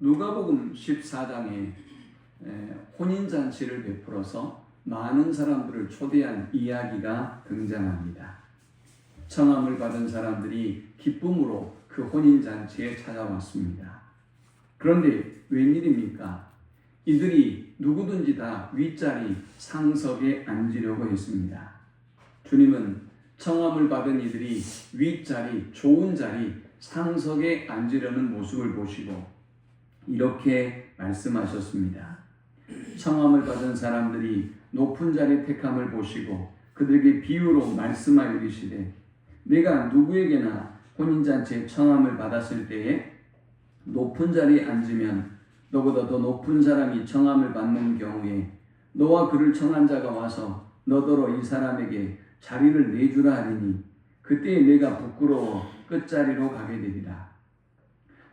누가복음 14장에 혼인잔치를 베풀어서 많은 사람들을 초대한 이야기가 등장합니다. 청함을 받은 사람들이 기쁨으로 그 혼인잔치에 찾아왔습니다. 그런데 웬일입니까? 이들이 누구든지 다 윗자리 상석에 앉으려고 했습니다. 주님은 청함을 받은 이들이 윗자리, 좋은 자리, 상석에 앉으려는 모습을 보시고 이렇게 말씀하셨습니다. 청함을 받은 사람들이 높은 자리 택함을 보시고 그들에게 비유로 말씀하여 이르시되 내가 누구에게나 혼인잔치에 청함을 받았을 때에 높은 자리에 앉으면 너보다 더 높은 사람이 청함을 받는 경우에 너와 그를 청한 자가 와서 너더러 이 사람에게 자리를 내주라 하리니 그때에 내가 부끄러워 끝자리로 가게 되리라.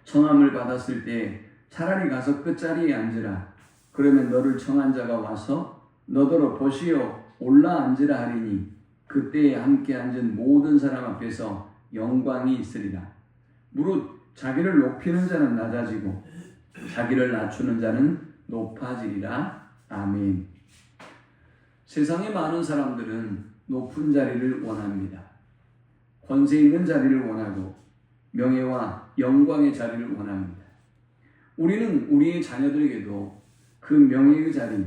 청함을 받았을 때 차라리 가서 끝자리에 앉으라. 그러면 너를 청한 자가 와서 너더러 보시어 올라 앉으라 하리니 그때에 함께 앉은 모든 사람 앞에서 영광이 있으리라. 무릇 자기를 높이는 자는 낮아지고 자기를 낮추는 자는 높아지리라. 아멘. 세상의 많은 사람들은 높은 자리를 원합니다. 권세 있는 자리를 원하고 명예와 영광의 자리를 원합니다. 우리는 우리의 자녀들에게도 그 명예의 자리,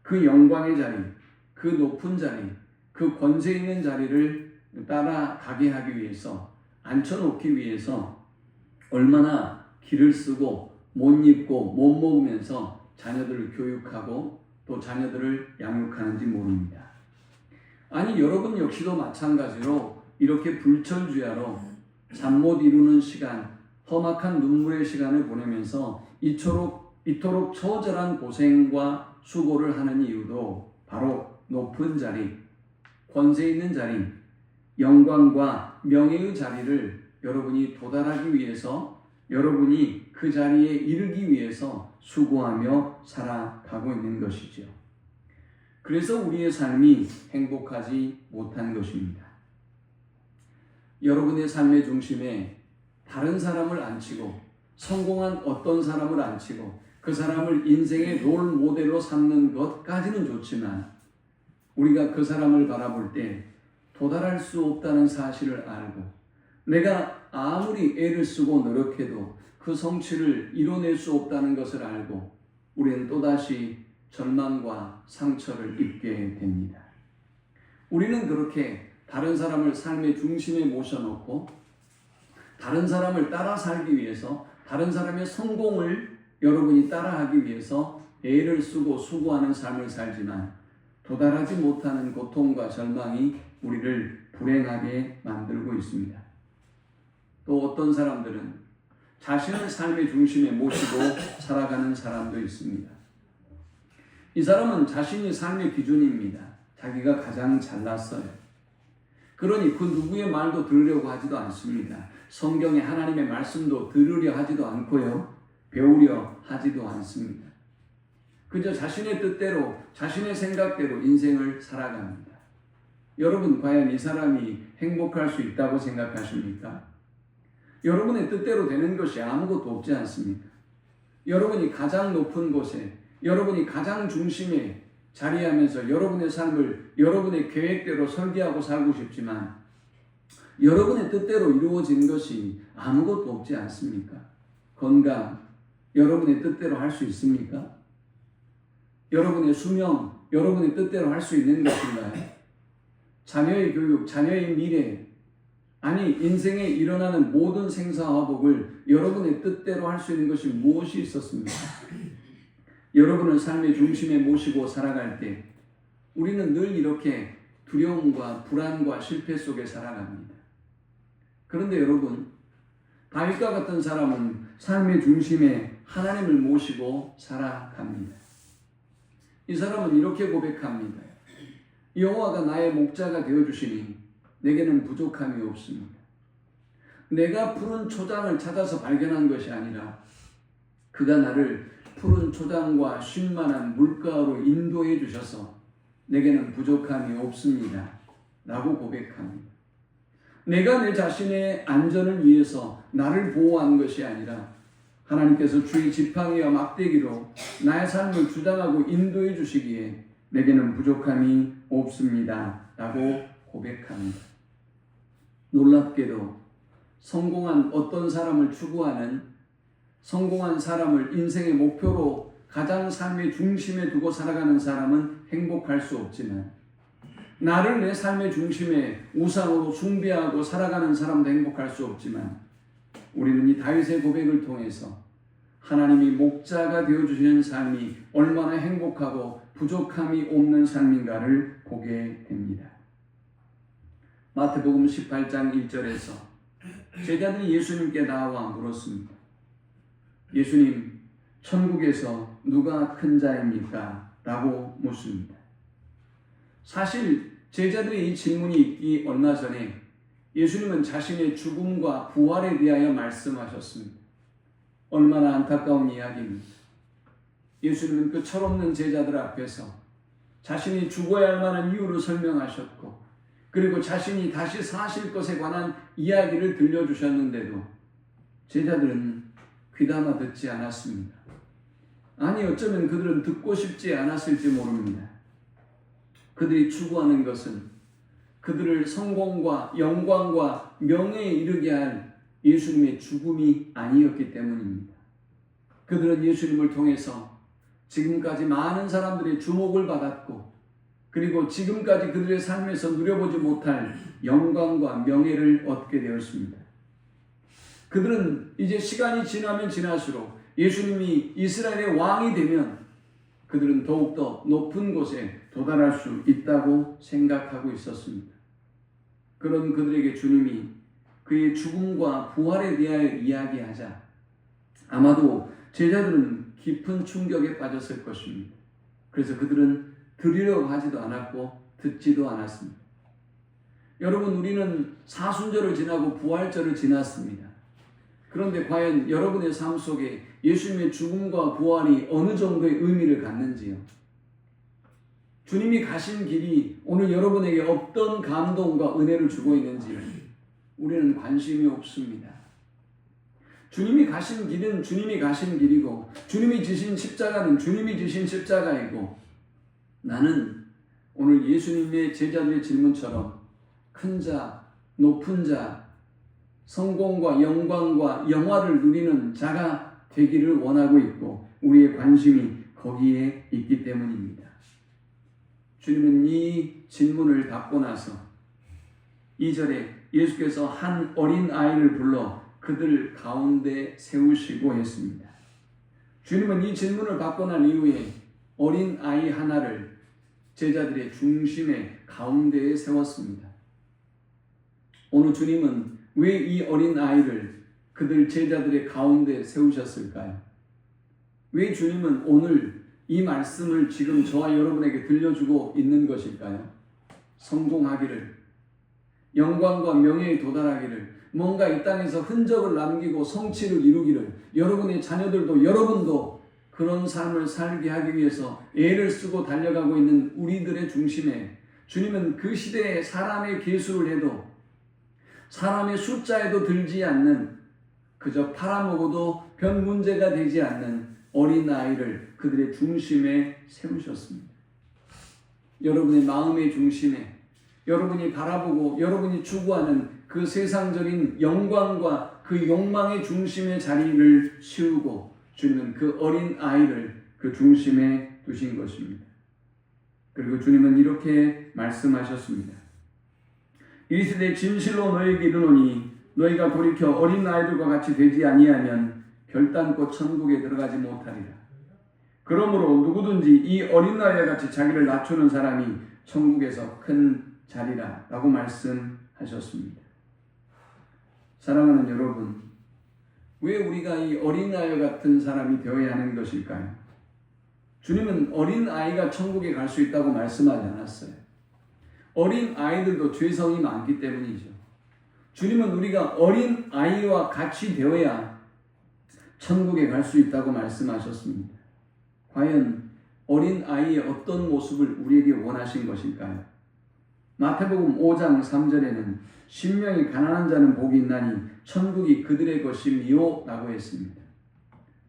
그 영광의 자리, 그 높은 자리, 그 권세 있는 자리를 따라가게 하기 위해서, 앉혀놓기 위해서 얼마나 기를 쓰고 못 입고 못 먹으면서 자녀들을 교육하고 또 자녀들을 양육하는지 모릅니다. 아니 여러분 역시도 마찬가지로 이렇게 불철주야로 잠 못 이루는 시간, 험악한 눈물의 시간을 보내면서 이토록 처절한 고생과 수고를 하는 이유도 바로 높은 자리, 권세 있는 자리, 영광과 명예의 자리를 여러분이 도달하기 위해서, 여러분이 그 자리에 이르기 위해서 수고하며 살아가고 있는 것이죠. 그래서 우리의 삶이 행복하지 못한 것입니다. 여러분의 삶의 중심에 다른 사람을 앉히고 성공한 어떤 사람을 앉히고 그 사람을 인생의 롤 모델로 삼는 것까지는 좋지만 우리가 그 사람을 바라볼 때 도달할 수 없다는 사실을 알고 내가 아무리 애를 쓰고 노력해도 그 성취를 이뤄낼 수 없다는 것을 알고 우리는 또다시 절망과 상처를 입게 됩니다. 우리는 그렇게 다른 사람을 삶의 중심에 모셔놓고 다른 사람을 따라 살기 위해서 다른 사람의 성공을 여러분이 따라하기 위해서 애를 쓰고 수고하는 삶을 살지만 도달하지 못하는 고통과 절망이 우리를 불행하게 만들고 있습니다. 또 어떤 사람들은 자신을 삶의 중심에 모시고 살아가는 사람도 있습니다. 이 사람은 자신이 삶의 기준입니다. 자기가 가장 잘났어요. 그러니 그 누구의 말도 들으려고 하지도 않습니다. 성경의 하나님의 말씀도 들으려 하지도 않고요. 배우려 하지도 않습니다. 그저 자신의 뜻대로 자신의 생각대로 인생을 살아갑니다. 여러분 과연 이 사람이 행복할 수 있다고 생각하십니까? 여러분의 뜻대로 되는 것이 아무것도 없지 않습니까? 여러분이 가장 높은 곳에 여러분이 가장 중심에 자리하면서 여러분의 삶을 여러분의 계획대로 설계하고 살고 싶지만 여러분의 뜻대로 이루어진 것이 아무것도 없지 않습니까? 건강, 여러분의 뜻대로 할 수 있습니까? 여러분의 수명, 여러분의 뜻대로 할 수 있는 것인가요? 자녀의 교육, 자녀의 미래, 아니 인생에 일어나는 모든 생사화복을 여러분의 뜻대로 할 수 있는 것이 무엇이 있었습니까? 여러분을 삶의 중심에 모시고 살아갈 때 우리는 늘 이렇게 두려움과 불안과 실패 속에 살아갑니다. 그런데 여러분, 다윗과 같은 사람은 삶의 중심에 하나님을 모시고 살아갑니다. 이 사람은 이렇게 고백합니다. 여호와가 나의 목자가 되어주시니 내게는 부족함이 없습니다. 내가 푸른 초장을 찾아서 발견한 것이 아니라 그가 나를 푸른 초장과 쉴만한 물가로 인도해 주셔서 내게는 부족함이 없습니다. 라고 고백합니다. 내가 내 자신의 안전을 위해서 나를 보호한 것이 아니라 하나님께서 주의 지팡이와 막대기로 나의 삶을 주장하고 인도해 주시기에 내게는 부족함이 없습니다. 라고 고백합니다. 놀랍게도 성공한 어떤 사람을 추구하는, 성공한 사람을 인생의 목표로 가장 삶의 중심에 두고 살아가는 사람은 행복할 수 없지만, 나를 내 삶의 중심에 우상으로 숭배하고 살아가는 사람도 행복할 수 없지만, 우리는 이 다윗의 고백을 통해서 하나님이 목자가 되어주시는 삶이 얼마나 행복하고 부족함이 없는 삶인가를 보게 됩니다. 마태복음 18장 1절에서 제자들이 예수님께 나와 물었습니다. 예수님, 천국에서 누가 큰 자입니까? 라고 묻습니다. 사실 제자들의 이 질문이 있기 얼마 전에 예수님은 자신의 죽음과 부활에 대하여 말씀하셨습니다. 얼마나 안타까운 이야기입니다. 예수님은 그 철없는 제자들 앞에서 자신이 죽어야 할 만한 이유를 설명하셨고, 그리고 자신이 다시 사실 것에 관한 이야기를 들려주셨는데도 제자들은 귀담아 듣지 않았습니다. 아니, 어쩌면 그들은 듣고 싶지 않았을지 모릅니다. 그들이 추구하는 것은 그들을 성공과 영광과 명예에 이르게 할 예수님의 죽음이 아니었기 때문입니다. 그들은 예수님을 통해서 지금까지 많은 사람들의 주목을 받았고, 그리고 지금까지 그들의 삶에서 누려보지 못할 영광과 명예를 얻게 되었습니다. 그들은 이제 시간이 지나면 지날수록 예수님이 이스라엘의 왕이 되면 그들은 더욱더 높은 곳에 도달할 수 있다고 생각하고 있었습니다. 그런 그들에게 주님이 그의 죽음과 부활에 대하여 이야기하자 아마도 제자들은 깊은 충격에 빠졌을 것입니다. 그래서 그들은 들으려고 하지도 않았고 듣지도 않았습니다. 여러분, 우리는 사순절을 지나고 부활절을 지났습니다. 그런데 과연 여러분의 삶 속에 예수님의 죽음과 부활이 어느 정도의 의미를 갖는지요? 주님이 가신 길이 오늘 여러분에게 어떤 감동과 은혜를 주고 있는지 우리는 관심이 없습니다. 주님이 가신 길은 주님이 가신 길이고, 주님이 지신 십자가는 주님이 지신 십자가이고, 나는 오늘 예수님의 제자들의 질문처럼 큰 자, 높은 자, 성공과 영광과 영화를 누리는 자가 되기를 원하고 있고, 우리의 관심이 거기에 있기 때문입니다. 주님은 이 질문을 받고 나서 2절에 예수께서 한 어린 아이를 불러 그들 가운데 세우시고 했습니다. 주님은 이 질문을 받고 난 이후에 어린 아이 하나를 제자들의 중심에 가운데에 세웠습니다. 오늘 주님은 왜 이 어린 아이를 그들 제자들의 가운데 세우셨을까요? 왜 주님은 오늘 이 말씀을 지금 저와 여러분에게 들려주고 있는 것일까요? 성공하기를, 영광과 명예에 도달하기를, 뭔가 이 땅에서 흔적을 남기고 성취를 이루기를, 여러분의 자녀들도 여러분도 그런 삶을 살게 하기 위해서 애를 쓰고 달려가고 있는 우리들의 중심에 주님은 그 시대에 사람의 계수를 해도 사람의 숫자에도 들지 않는, 그저 팔아먹어도 별 문제가 되지 않는 어린아이를 그들의 중심에 세우셨습니다. 여러분의 마음의 중심에, 여러분이 바라보고 여러분이 추구하는 그 세상적인 영광과 그 욕망의 중심의 자리를 씌우고 주님은 그 어린아이를 그 중심에 두신 것입니다. 그리고 주님은 이렇게 말씀하셨습니다. 이르시되 진실로 너희에게 이르노니 너희가 돌이켜 어린아이들과 같이 되지 아니하면 결단코 천국에 들어가지 못하리라. 그러므로 누구든지 이 어린아이와 같이 자기를 낮추는 사람이 천국에서 큰 자리라 라고 말씀하셨습니다. 사랑하는 여러분, 왜 우리가 이 어린아이와 같은 사람이 되어야 하는 것일까요? 주님은 어린아이가 천국에 갈 수 있다고 말씀하지 않았어요. 어린아이들도 죄성이 많기 때문이죠. 주님은 우리가 어린아이와 같이 되어야 천국에 갈 수 있다고 말씀하셨습니다. 과연 어린아이의 어떤 모습을 우리에게 원하신 것일까요? 마태복음 5장 3절에는 심령이 가난한 자는 복이 있나니 천국이 그들의 것이미요 라고 했습니다.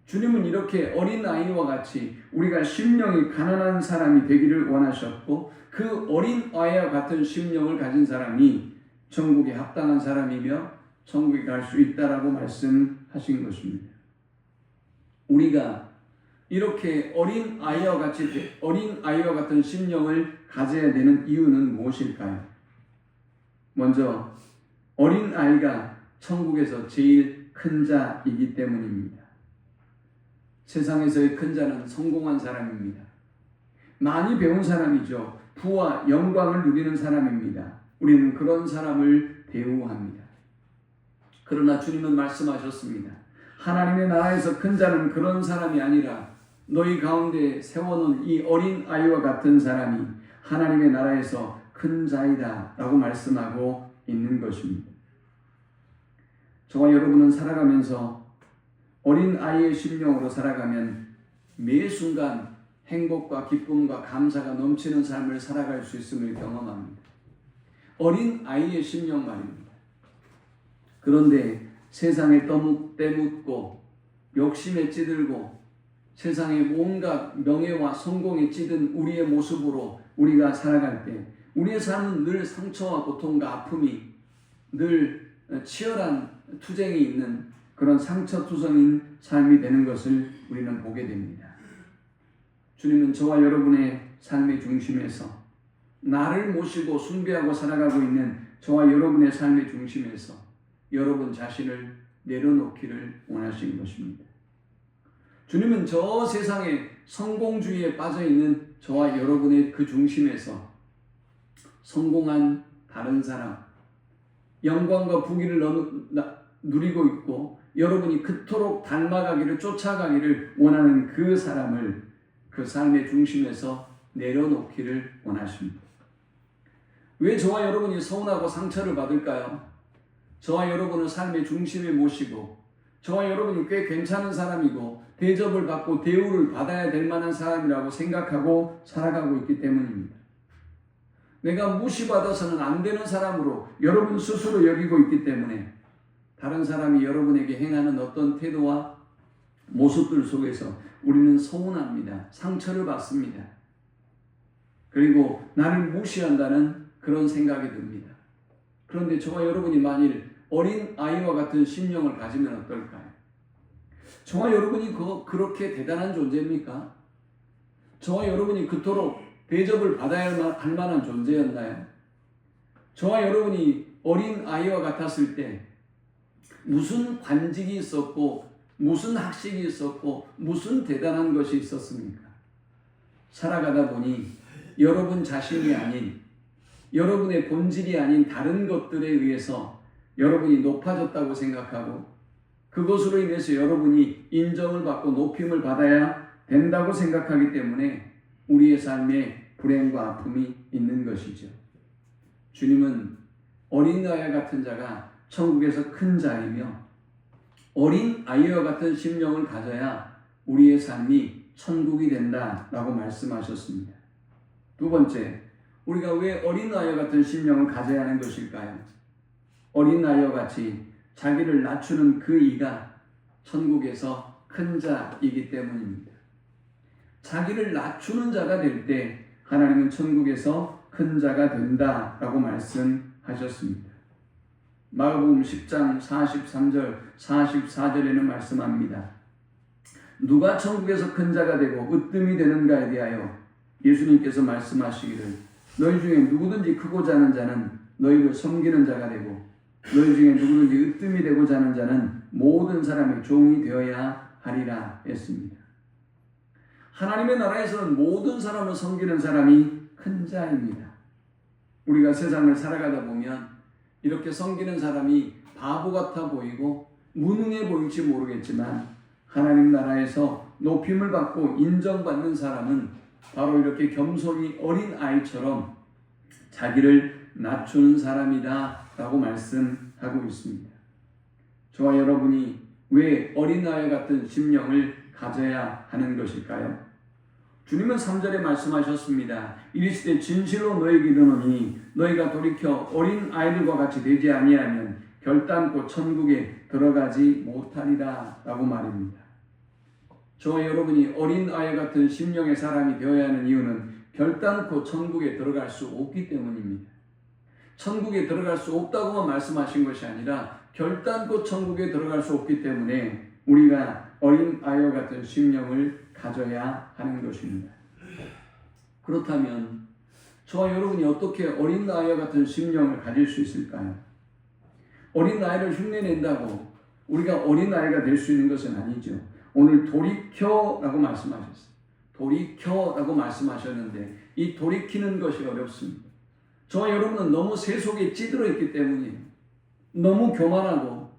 주님은 이렇게 어린아이와 같이 우리가 심령이 가난한 사람이 되기를 원하셨고, 그 어린아이와 같은 심령을 가진 사람이 천국에 합당한 사람이며 천국에 갈 수 있다라고 말씀하신 것입니다. 우리가 이렇게 어린아이와 같은 심령을 가져야 되는 이유는 무엇일까요? 먼저 어린아이가 천국에서 제일 큰 자이기 때문입니다. 세상에서의 큰 자는 성공한 사람입니다. 많이 배운 사람이죠. 부와 영광을 누리는 사람입니다. 우리는 그런 사람을 대우합니다. 그러나 주님은 말씀하셨습니다. 하나님의 나라에서 큰 자는 그런 사람이 아니라 너희 가운데 세워놓은 이 어린아이와 같은 사람이 하나님의 나라에서 큰 자이다 라고 말씀하고 있는 것입니다. 저와 여러분은 살아가면서 어린아이의 심령으로 살아가면 매 순간 행복과 기쁨과 감사가 넘치는 삶을 살아갈 수 있음을 경험합니다. 어린아이의 심령 말입니다. 그런데 세상에 때묻고 욕심에 찌들고 세상의 온갖 명예와 성공에 찌든 우리의 모습으로 우리가 살아갈 때 우리의 삶은 늘 상처와 고통과 아픔이 늘 치열한 투쟁이 있는 그런 상처투성인 삶이 되는 것을 우리는 보게 됩니다. 주님은 저와 여러분의 삶의 중심에서 나를 모시고 숭배하고 살아가고 있는 저와 여러분의 삶의 중심에서 여러분 자신을 내려놓기를 원하신 것입니다. 주님은 저 세상의 성공주의에 빠져있는 저와 여러분의 그 중심에서 성공한 다른 사람, 영광과 부귀를 누리고 있고 여러분이 그토록 닮아가기를 쫓아가기를 원하는 그 사람을 그 삶의 중심에서 내려놓기를 원하십니다. 왜 저와 여러분이 서운하고 상처를 받을까요? 저와 여러분을 삶의 중심에 모시고 저와 여러분이 꽤 괜찮은 사람이고 대접을 받고 대우를 받아야 될 만한 사람이라고 생각하고 살아가고 있기 때문입니다. 내가 무시받아서는 안 되는 사람으로 여러분 스스로 여기고 있기 때문에 다른 사람이 여러분에게 행하는 어떤 태도와 모습들 속에서 우리는 서운합니다. 상처를 받습니다. 그리고 나를 무시한다는 그런 생각이 듭니다. 그런데 저와 여러분이 만일 어린 아이와 같은 심령을 가지면 어떨까요? 저와 여러분이 그렇게 대단한 존재입니까? 저와 여러분이 그토록 대접을 받아야 할 만한 존재였나요? 저와 여러분이 어린 아이와 같았을 때 무슨 관직이 있었고 무슨 학식이 있었고 무슨 대단한 것이 있었습니까? 살아가다 보니 여러분 자신이 아닌 여러분의 본질이 아닌 다른 것들에 의해서 여러분이 높아졌다고 생각하고 그것으로 인해서 여러분이 인정을 받고 높임을 받아야 된다고 생각하기 때문에 우리의 삶에 불행과 아픔이 있는 것이죠. 주님은 어린아이와 같은 자가 천국에서 큰 자이며 어린 아이와 같은 심령을 가져야 우리의 삶이 천국이 된다라고 말씀하셨습니다. 두 번째, 우리가 왜 어린아이와 같은 심령을 가져야 하는 것일까요? 어린아이와 같이 자기를 낮추는 그 이가 천국에서 큰 자이기 때문입니다. 자기를 낮추는 자가 될 때 하나님은 천국에서 큰 자가 된다라고 말씀하셨습니다. 마가복음 10장 43절 44절에는 말씀합니다. 누가 천국에서 큰 자가 되고 으뜸이 되는가에 대하여 예수님께서 말씀하시기를 너희 중에 누구든지 크고자 하는 자는 너희를 섬기는 자가 되고 너희 중에 누구든지 으뜸이 되고자 하는 자는 모든 사람의 종이 되어야 하리라 했습니다. 하나님의 나라에서는 모든 사람을 섬기는 사람이 큰 자입니다. 우리가 세상을 살아가다 보면 이렇게 섬기는 사람이 바보 같아 보이고 무능해 보일지 모르겠지만 하나님 나라에서 높임을 받고 인정받는 사람은 바로 이렇게 겸손히 어린 아이처럼 자기를 낮추는 사람이다 라고 말씀하고 있습니다. 저와 여러분이 왜 어린아이 같은 심령을 가져야 하는 것일까요? 주님은 3절에 말씀하셨습니다. 이르시되 진실로 너희에게 이르노니 너희가 돌이켜 어린 아이들과 같이 되지 아니하면 결단코 천국에 들어가지 못하리라 라고 말입니다. 저와 여러분이 어린 아이 같은 심령의 사람이 되어야 하는 이유는 결단코 천국에 들어갈 수 없기 때문입니다. 천국에 들어갈 수 없다고만 말씀하신 것이 아니라 결단코 천국에 들어갈 수 없기 때문에 우리가 어린 아이와 같은 심령을 가져야 하는 것입니다. 그렇다면 저와 여러분이 어떻게 어린 아이와 같은 심령을 가질 수 있을까요? 어린 아이를 흉내낸다고 우리가 어린 아이가 될 수 있는 것은 아니죠. 오늘 돌이켜라고 말씀하셨어요. 돌이켜라고 말씀하셨는데 이 돌이키는 것이 어렵습니다. 저와 여러분은 너무 세속에 찌들어 있기 때문이에요. 너무 교만하고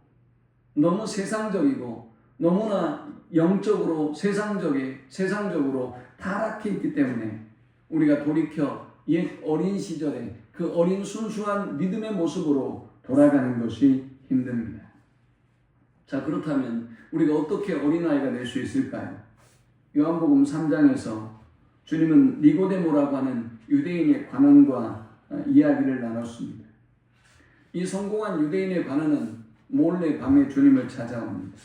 너무 세상적이고 너무나 영적으로 세상적으로 타락해 있기 때문에 우리가 돌이켜 옛 어린 시절에 그 어린 순수한 믿음의 모습으로 돌아가는 것이 힘듭니다. 자, 그렇다면 우리가 어떻게 어린아이가 될 수 있을까요? 요한복음 3장에서 주님은 니고데모라고 하는 유대인의 관원과 이야기를 나눴습니다. 이 성공한 유대인의 관원은 몰래 밤에 주님을 찾아옵니다.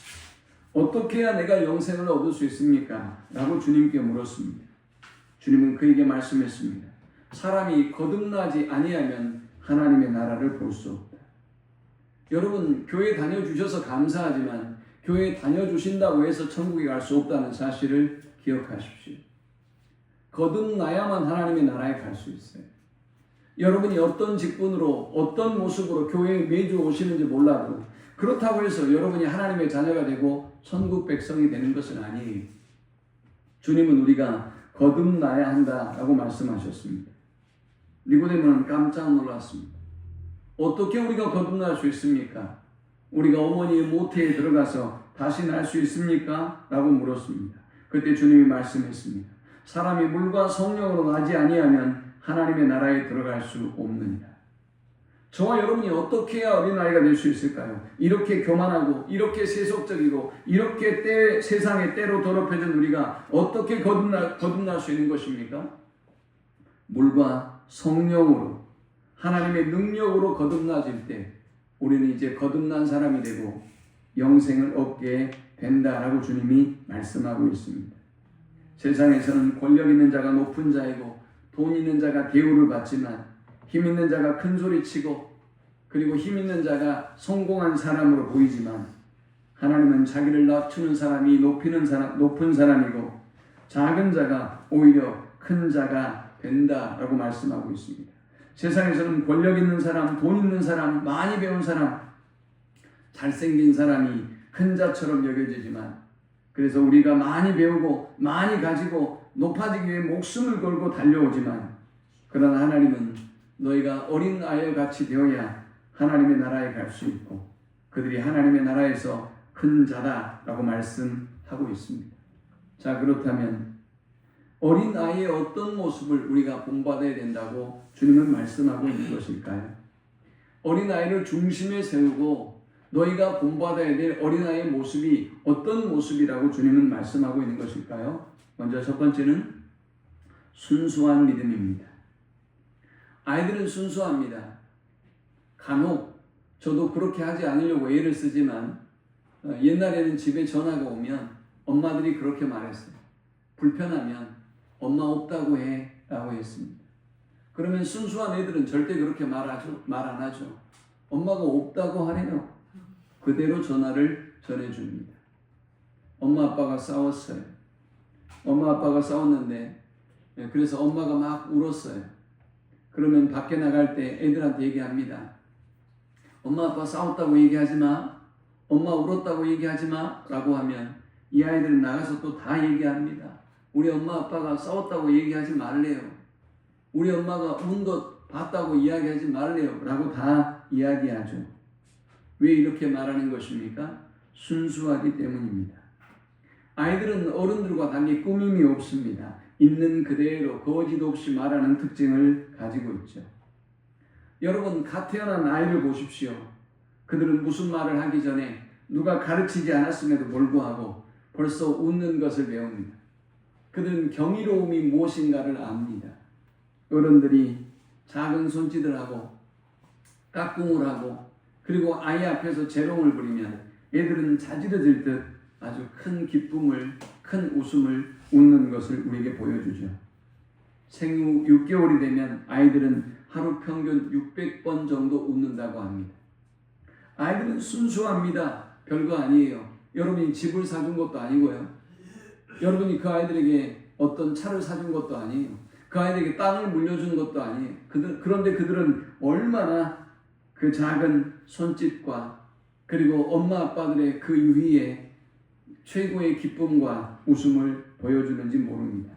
어떻게 해야 내가 영생을 얻을 수 있습니까? 라고 주님께 물었습니다. 주님은 그에게 말씀했습니다. 사람이 거듭나지 아니하면 하나님의 나라를 볼 수 없다. 여러분, 교회 다녀주셔서 감사하지만 교회 다녀주신다고 해서 천국에 갈 수 없다는 사실을 기억하십시오. 거듭나야만 하나님의 나라에 갈 수 있어요. 여러분이 어떤 직분으로 어떤 모습으로 교회에 매주 오시는지 몰라도 그렇다고 해서 여러분이 하나님의 자녀가 되고 천국 백성이 되는 것은 아니에요. 주님은 우리가 거듭나야 한다라고 말씀하셨습니다. 니고데모는 깜짝 놀랐습니다. 어떻게 우리가 거듭날 수 있습니까? 우리가 어머니의 모태에 들어가서 다시 날 수 있습니까? 라고 물었습니다. 그때 주님이 말씀했습니다. 사람이 물과 성령으로 나지 아니하면 하나님의 나라에 들어갈 수 없느니라. 저와 여러분이 어떻게 해야 어린아이가 될 수 있을까요? 이렇게 교만하고 이렇게 세속적이고 이렇게 세상의 때로 더럽혀진 우리가 어떻게 거듭날 수 있는 것입니까? 물과 성령으로 하나님의 능력으로 거듭나질 때 우리는 이제 거듭난 사람이 되고 영생을 얻게 된다라고 주님이 말씀하고 있습니다. 세상에서는 권력 있는 자가 높은 자이고 돈 있는 자가 대우를 받지만 힘 있는 자가 큰 소리치고 그리고 힘 있는 자가 성공한 사람으로 보이지만 하나님은 자기를 낮추는 사람이 높은 사람이고 작은 자가 오히려 큰 자가 된다라고 말씀하고 있습니다. 세상에서는 권력 있는 사람, 돈 있는 사람, 많이 배운 사람, 잘생긴 사람이 큰 자처럼 여겨지지만 그래서 우리가 많이 배우고 많이 가지고 높아지기 위해 목숨을 걸고 달려오지만 그러나 하나님은 너희가 어린 아이와 같이 되어야 하나님의 나라에 갈 수 있고 그들이 하나님의 나라에서 큰 자다라고 말씀하고 있습니다. 자, 그렇다면 어린 아이의 어떤 모습을 우리가 본받아야 된다고 주님은 말씀하고 있는 것일까요? 어린 아이를 중심에 세우고 너희가 본받아야 될 어린 아이의 모습이 어떤 모습이라고 주님은 말씀하고 있는 것일까요? 먼저 첫 번째는 순수한 믿음입니다. 아이들은 순수합니다. 간혹 저도 그렇게 하지 않으려고 애를 쓰지만 옛날에는 집에 전화가 오면 엄마들이 그렇게 말했어요. 불편하면 엄마 없다고 해 라고 했습니다. 그러면 순수한 애들은 절대 그렇게 말 안 하죠. 엄마가 없다고 하래요. 그대로 전화를 전해줍니다. 엄마 아빠가 싸웠어요. 엄마 아빠가 싸웠는데 그래서 엄마가 막 울었어요. 그러면 밖에 나갈 때 애들한테 얘기합니다. 엄마 아빠 싸웠다고 얘기하지 마. 엄마 울었다고 얘기하지 마. 라고 하면 이 아이들은 나가서 또 다 얘기합니다. 우리 엄마 아빠가 싸웠다고 얘기하지 말래요. 우리 엄마가 운 것 봤다고 이야기하지 말래요. 라고 다 이야기하죠. 왜 이렇게 말하는 것입니까? 순수하기 때문입니다. 아이들은 어른들과 달리 꾸밈이 없습니다. 있는 그대로 거짓 없이 말하는 특징을 가지고 있죠. 여러분, 갓 태어난 아이를 보십시오. 그들은 무슨 말을 하기 전에 누가 가르치지 않았음에도 불구하고 벌써 웃는 것을 배웁니다. 그들은 경이로움이 무엇인가를 압니다. 어른들이 작은 손짓을 하고 까꿍을 하고 그리고 아이 앞에서 재롱을 부리면 애들은 자지러질 듯 아주 큰 기쁨을 큰 웃음을 웃는 것을 우리에게 보여주죠. 생후 6개월이 되면 아이들은 하루 평균 600번 정도 웃는다고 합니다. 아이들은 순수합니다. 별거 아니에요. 여러분이 집을 사준 것도 아니고요. 여러분이 그 아이들에게 어떤 차를 사준 것도 아니에요. 그 아이들에게 땅을 물려준 것도 아니에요. 그런데 그들은 얼마나 그 작은 손짓과 그리고 엄마 아빠들의 그 위에 최고의 기쁨과 웃음을 보여주는지 모릅니다.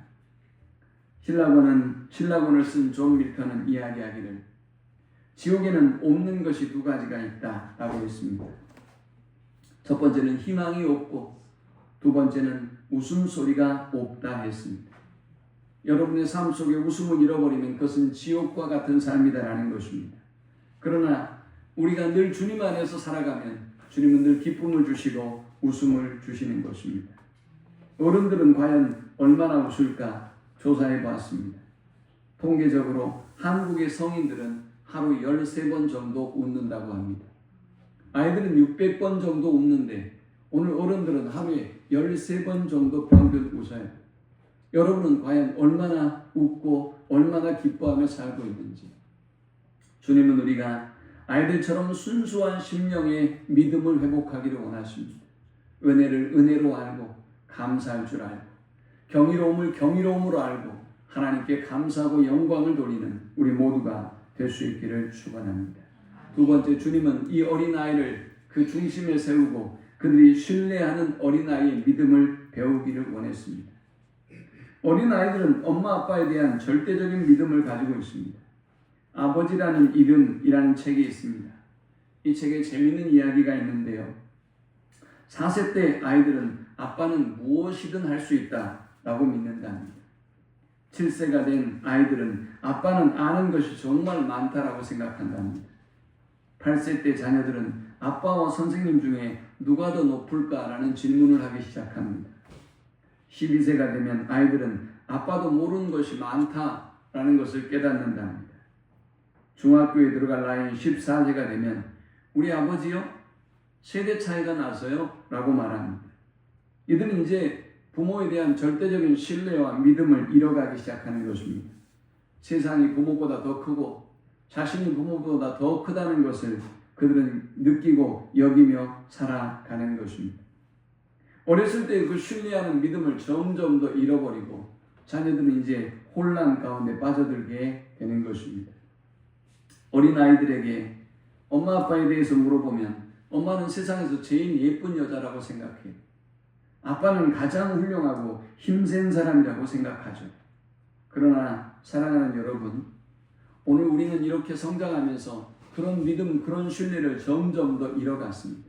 신라권을 쓴 존 밀턴은 이야기하기를 지옥에는 없는 것이 두 가지가 있다라고 했습니다. 첫 번째는 희망이 없고 두 번째는 웃음소리가 없다 했습니다. 여러분의 삶 속에 웃음을 잃어버리면 그것은 지옥과 같은 삶이다라는 것입니다. 그러나 우리가 늘 주님 안에서 살아가면 주님은 늘 기쁨을 주시고 웃음을 주시는 것입니다. 어른들은 과연 얼마나 웃을까 조사해 보았습니다. 통계적으로 한국의 성인들은 하루 13번 정도 웃는다고 합니다. 아이들은 600번 정도 웃는데 오늘 어른들은 하루에 13번 정도 평균 웃어요. 여러분은 과연 얼마나 웃고 얼마나 기뻐하며 살고 있는지. 주님은 우리가 아이들처럼 순수한 심령의 믿음을 회복하기를 원하십니다. 은혜를 은혜로 알고 감사할 줄 알고 경이로움을 경이로움으로 알고 하나님께 감사하고 영광을 돌리는 우리 모두가 될 수 있기를 축원합니다. 두 번째, 주님은 이 어린아이를 그 중심에 세우고 그들이 신뢰하는 어린아이의 믿음을 배우기를 원했습니다. 어린아이들은 엄마 아빠에 대한 절대적인 믿음을 가지고 있습니다. 아버지라는 이름이라는 책이 있습니다. 이 책에 재미있는 이야기가 있는데요. 4세 때 아이들은 아빠는 무엇이든 할 수 있다라고 믿는답니다. 7세가 된 아이들은 아빠는 아는 것이 정말 많다라고 생각한답니다. 8세 때 자녀들은 아빠와 선생님 중에 누가 더 높을까라는 질문을 하기 시작합니다. 12세가 되면 아이들은 아빠도 모르는 것이 많다라는 것을 깨닫는답니다. 중학교에 들어갈 나이 14세가 되면 우리 아버지요? 세대 차이가 나서요? 라고 말합니다. 이들은 이제 부모에 대한 절대적인 신뢰와 믿음을 잃어가기 시작하는 것입니다. 세상이 부모보다 더 크고 자신이 부모보다 더 크다는 것을 그들은 느끼고 여기며 살아가는 것입니다. 어렸을 때 그 신뢰하는 믿음을 점점 더 잃어버리고 자녀들은 이제 혼란 가운데 빠져들게 되는 것입니다. 어린아이들에게 엄마 아빠에 대해서 물어보면 엄마는 세상에서 제일 예쁜 여자라고 생각해요. 아빠는 가장 훌륭하고 힘센 사람이라고 생각하죠. 그러나 사랑하는 여러분, 오늘 우리는 이렇게 성장하면서 그런 믿음, 그런 신뢰를 점점 더 잃어갔습니다.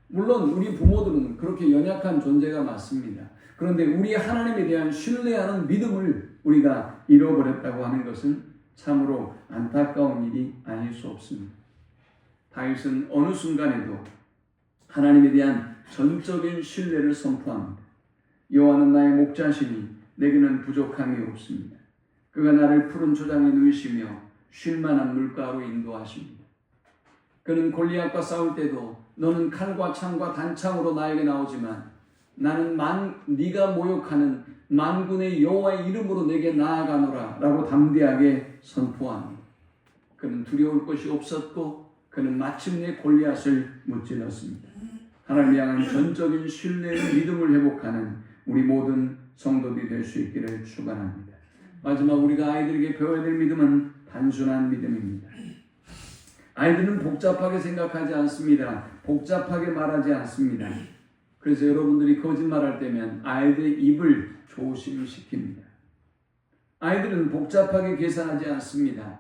물론 우리 부모들은 그렇게 연약한 존재가 맞습니다. 그런데 우리 하나님에 대한 신뢰하는 믿음을 우리가 잃어버렸다고 하는 것은 참으로 안타까운 일이 아닐 수 없습니다. 다윗은 어느 순간에도 하나님에 대한 전적인 신뢰를 선포합니다. 여호와는 나의 목자시니 내게는 부족함이 없습니다. 그가 나를 푸른 초장에 누이시며 쉴 만한 물가로 인도하십니다. 그는 골리앗과 싸울 때도 너는 칼과 창과 단창으로 나에게 나오지만 나는 네가 모욕하는 만군의 여호와의 이름으로 내게 나아가노라 라고 담대하게 선포합니다. 그는 두려울 것이 없었고 그는 마침내 골리앗을 무찔렀습니다. 하나님을 향한 전적인 신뢰의 믿음을 회복하는 우리 모든 성도들이 될 수 있기를 축원합니다. 마지막 우리가 아이들에게 배워야 될 믿음은 단순한 믿음입니다. 아이들은 복잡하게 생각하지 않습니다. 복잡하게 말하지 않습니다. 그래서 여러분들이 거짓말할 때면 아이들의 입을 조심시킵니다. 아이들은 복잡하게 계산하지 않습니다.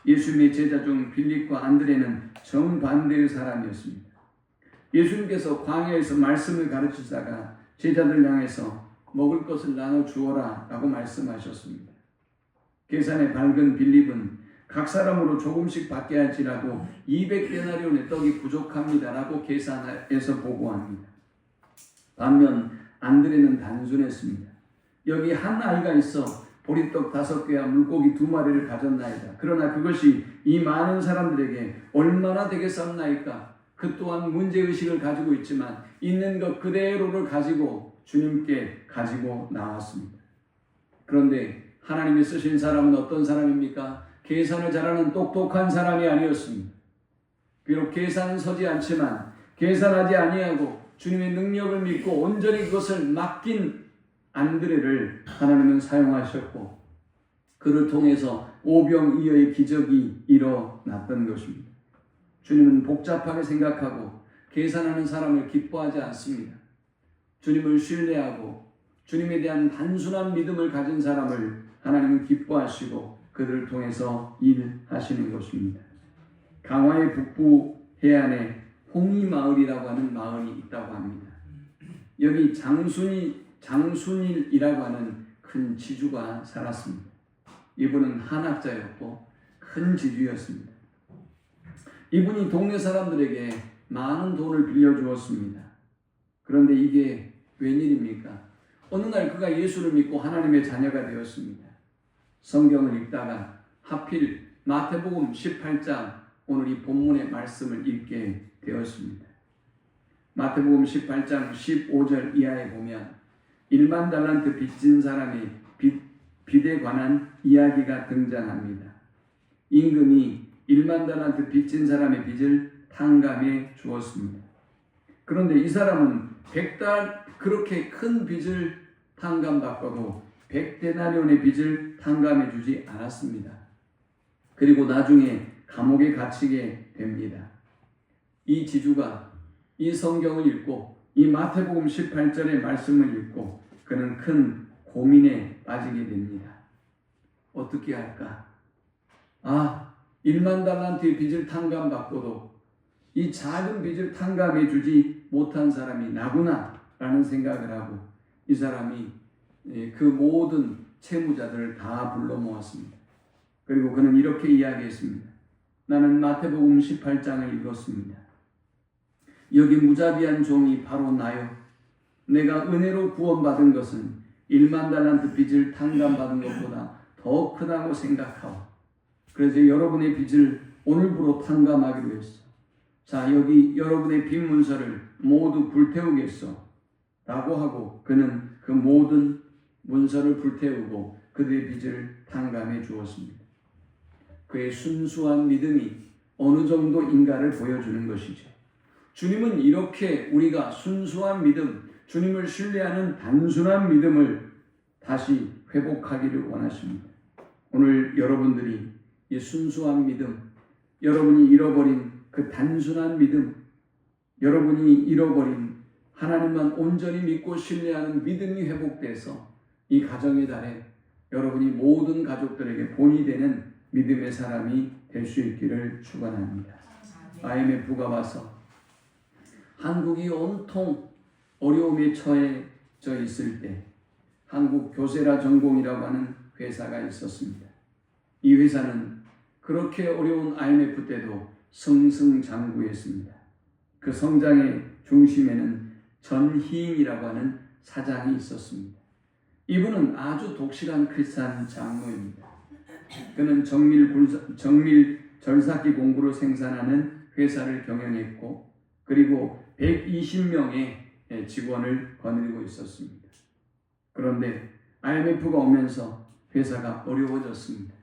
예수님의 제자 중 빌립과 안드레는 정반대의 사람이었습니다. 예수님께서 광야에서 말씀을 가르치다가 제자들 향해서 먹을 것을 나눠 주어라 라고 말씀하셨습니다. 계산에 밝은 빌립은 각 사람으로 조금씩 받게 할지라도 200데나리온의 떡이 부족합니다 라고 계산해서 보고합니다. 반면 안드레는 단순했습니다. 여기 한 아이가 있어 보리떡 5개와 물고기 2마리를 가졌나이다. 그러나 그것이 이 많은 사람들에게 얼마나 되겠사옵나이까. 그 또한 문제의식을 가지고 있지만 있는 것 그대로를 가지고 주님께 가지고 나왔습니다. 그런데 하나님이 쓰신 사람은 어떤 사람입니까? 계산을 잘하는 똑똑한 사람이 아니었습니다. 비록 계산은 서지 않지만 계산하지 아니하고 주님의 능력을 믿고 온전히 그것을 맡긴 안드레를 하나님은 사용하셨고 그를 통해서 오병이어의 기적이 일어났던 것입니다. 주님은 복잡하게 생각하고 계산하는 사람을 기뻐하지 않습니다. 주님을 신뢰하고 주님에 대한 단순한 믿음을 가진 사람을 하나님은 기뻐하시고 그들을 통해서 일하시는 것입니다. 강화의 북부 해안에 홍이마을이라고 하는 마을이 있다고 합니다. 여기 장순일이라고 하는 큰 지주가 살았습니다. 이분은 한학자였고 큰 지주였습니다. 이분이 동네 사람들에게 많은 돈을 빌려주었습니다. 그런데 이게 웬일입니까? 어느 날 그가 예수를 믿고 하나님의 자녀가 되었습니다. 성경을 읽다가 하필 마태복음 18장 오늘 이 본문의 말씀을 읽게 되었습니다. 마태복음 18장 15절 이하에 보면 1만 달란트 빚진 사람의 빚에 관한 이야기가 등장합니다. 임금이 1만 달란트 빚진 사람의 빚을 탕감해 주었습니다. 그런데 이 사람은 100달 그렇게 큰 빚을 탕감받고도 100데나리온의 빚을 탕감해 주지 않았습니다. 그리고 나중에 감옥에 갇히게 됩니다. 이 지주가 이 성경을 읽고 이 마태복음 18절의 말씀을 읽고 그는 큰 고민에 빠지게 됩니다. 어떻게 할까? 1만 달란트의 빚을 탕감받고도 이 작은 빚을 탕감해 주지 못한 사람이 나구나 라는 생각을 하고 이 사람이 그 모든 채무자들을 다 불러 모았습니다. 그리고 그는 이렇게 이야기했습니다. 나는 마태복음 18장을 읽었습니다. 여기 무자비한 종이 바로 나요. 내가 은혜로 구원받은 것은 1만 달란트 빚을 탕감받은 것보다 더 크다고 생각하오. 그래서 여러분의 빚을 오늘부로 탕감하기로 했어. 자, 여기 여러분의 빚 문서를 모두 불태우겠소. 라고 하고 그는 그 모든 문서를 불태우고 그들의 빚을 탕감해 주었습니다. 그의 순수한 믿음이 어느 정도인가를 보여주는 것이죠. 주님은 이렇게 우리가 순수한 믿음, 주님을 신뢰하는 단순한 믿음을 다시 회복하기를 원하십니다. 오늘 여러분들이 이 순수한 믿음, 여러분이 잃어버린 그 단순한 믿음, 여러분이 잃어버린 하나님만 온전히 믿고 신뢰하는 믿음이 회복돼서 이 가정의 달에 여러분이 모든 가족들에게 본이 되는 믿음의 사람이 될 수 있기를 축원합니다. IMF가 와서 한국이 온통 어려움에 처해져 있을 때 한국 교세라 전공이라고 하는 회사가 있었습니다. 이 회사는 그렇게 어려운 IMF 때도 승승장구했습니다. 그 성장의 중심에는 전희인이라고 하는 사장이 있었습니다. 이분은 아주 독실한 크리스찬 장로입니다. 그는 정밀 절삭기 공구를 생산하는 회사를 경영했고 그리고 120명의 직원을 거느리고 있었습니다. 그런데 IMF가 오면서 회사가 어려워졌습니다.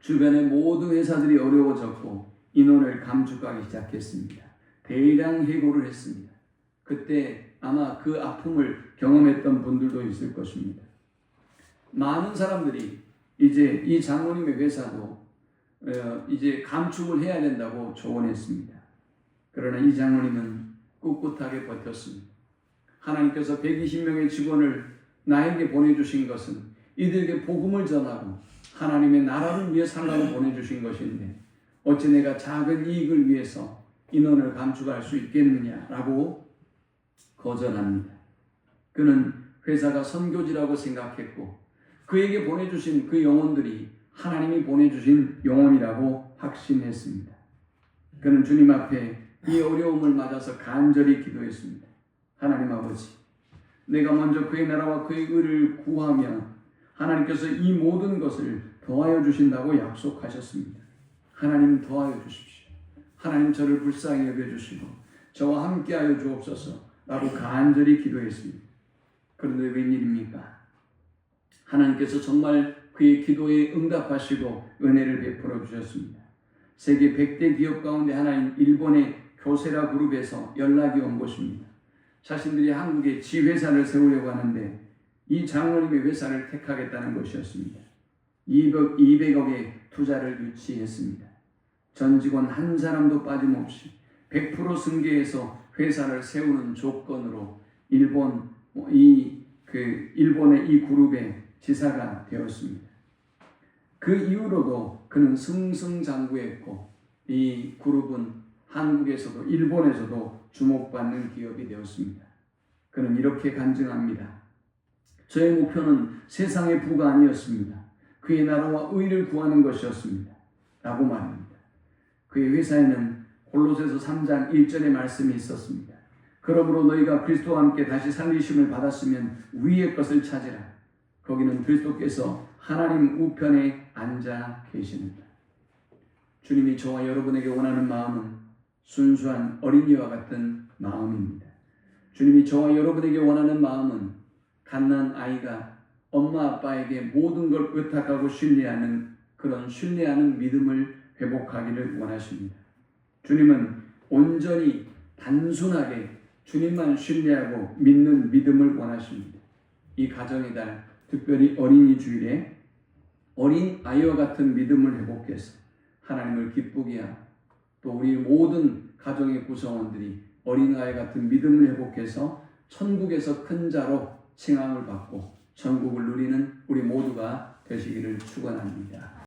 주변의 모든 회사들이 어려워졌고 인원을 감축하기 시작했습니다. 대량 해고를 했습니다. 그때 아마 그 아픔을 경험했던 분들도 있을 것입니다. 많은 사람들이 이제 이 장로님의 회사도 이제 감축을 해야 된다고 조언했습니다. 그러나 이 장로님은 꿋꿋하게 버텼습니다. 하나님께서 120명의 직원을 나에게 보내주신 것은 이들에게 복음을 전하고 하나님의 나라를 위해 살라고 보내주신 것인데 어찌 내가 작은 이익을 위해서 인원을 감축할 수 있겠느냐라고 거절합니다. 그는 회사가 선교지라고 생각했고 그에게 보내주신 그 영혼들이 하나님이 보내주신 영혼이라고 확신했습니다. 그는 주님 앞에 이 어려움을 맞아서 간절히 기도했습니다. 하나님 아버지, 내가 먼저 그의 나라와 그의 의를 구하면 하나님께서 이 모든 것을 더하여 주신다고 약속하셨습니다. 하나님 더하여 주십시오. 하나님 저를 불쌍히 여겨주시고 저와 함께하여 주옵소서 라고 간절히 기도했습니다. 그런데 웬일입니까? 하나님께서 정말 그의 기도에 응답하시고 은혜를 베풀어 주셨습니다. 세계 100대 기업 가운데 하나인 일본의 교세라 그룹에서 연락이 온 것입니다. 자신들이 한국에 지회사를 세우려고 하는데 이 장로님의 회사를 택하겠다는 것이었습니다. 200억의 투자를 유치했습니다. 전 직원 한 사람도 빠짐없이 100% 승계해서 회사를 세우는 조건으로 일본의 이 그룹의 지사가 되었습니다. 그 이후로도 그는 승승장구했고 이 그룹은 한국에서도 일본에서도 주목받는 기업이 되었습니다. 그는 이렇게 간증합니다. 저의 목표는 세상의 부가 아니었습니다. 그의 나라와 의를 구하는 것이었습니다. 라고 말합니다. 그의 회사에는 골로새서 3장 1절의 말씀이 있었습니다. 그러므로 너희가 그리스도와 함께 다시 살리심을 받았으면 위의 것을 찾으라. 거기는 그리스도께서 하나님 우편에 앉아 계시는다. 주님이 저와 여러분에게 원하는 마음은 순수한 어린이와 같은 마음입니다. 주님이 저와 여러분에게 원하는 마음은 갓난 아이가 엄마 아빠에게 모든 걸 의탁하고 신뢰하는 그런 신뢰하는 믿음을 회복하기를 원하십니다. 주님은 온전히 단순하게 주님만 신뢰하고 믿는 믿음을 원하십니다. 이 가정의 달, 특별히 어린이 주일에 어린 아이와 같은 믿음을 회복해서 하나님을 기쁘게 하고 또 우리 모든 가정의 구성원들이 어린아이 같은 믿음을 회복해서 천국에서 큰 자로 칭함을 받고 천국을 누리는 우리 모두가 되시기를 축원합니다.